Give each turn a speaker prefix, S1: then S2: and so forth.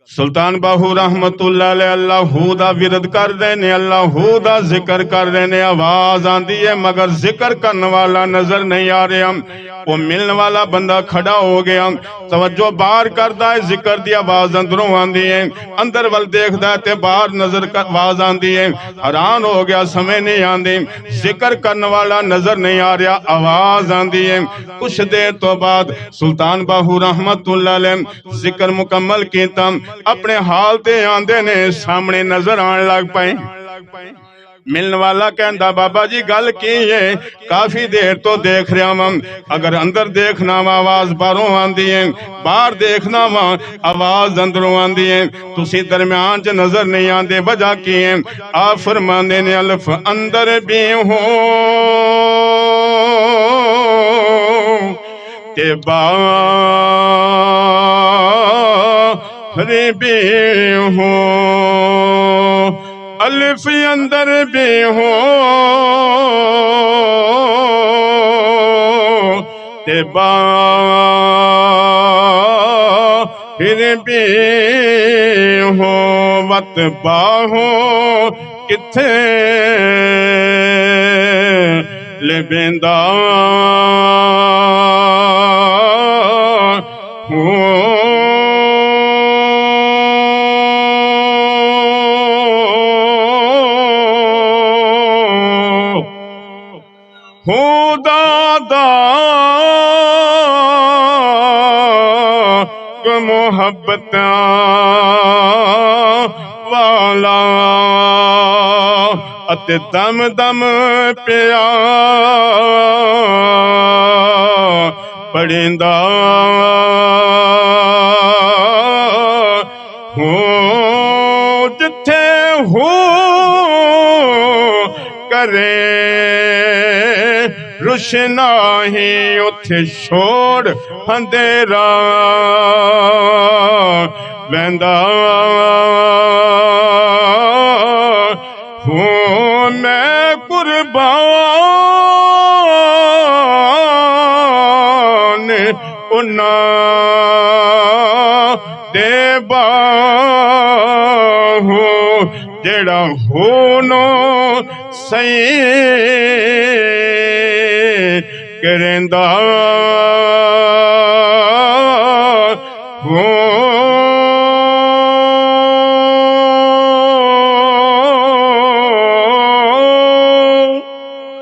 S1: سلطان باہو رحمت اللہ علیہ اللہ دا ورد کر دینے، اللہ دا ذکر کر دینے، آواز آندی ہے مگر ذکر کرنے والا نظر نہیں آ رہا۔ وہ ملنے والا بندہ کھڑا ہو گیا، توجہ باہر کردا ہے، ذکر دی آواز اندروں آندی ہے، اندر ول دیکھدا ہے تے باہر نظر آواز آندی ہے، حیران ہو گیا، سمجھ نہیں آندی، ذکر کرنے والا نظر نہیں آ رہا، آواز آندی ہے۔ کچھ دیر تو بعد سلطان باہو رحمت اللہ علیہ ذکر مکمل کیتا، اپنے حال تے آندے نے سامنے نظر آن لگ پائیں۔ ملن والا کہندا بابا جی گل کی ہے، کافی دیر تو دیکھ رہا ہوں، اگر اندر دیکھنا وا آواز باہروں آندی ہے، باہر دیکھنا وا آواز اندروں آندی ہے، تسی درمیان چ نظر نہیں آندے، وجہ کی ہے؟ آپ فرماندے نے الف اندر بھی ہو تے باہر بھی ہو، الف اندر بھی ہو تے باہر بھی ہو، وت باہو کتھے لبیندا محبت والا اتے دم دم پیا پڑیندا جتھے ہو کرے روشنائی اتھے چھوڑ اندھیرا ویندا ہوں میں قربان انہاں دے باہو جڑا ہونو سہی کریندا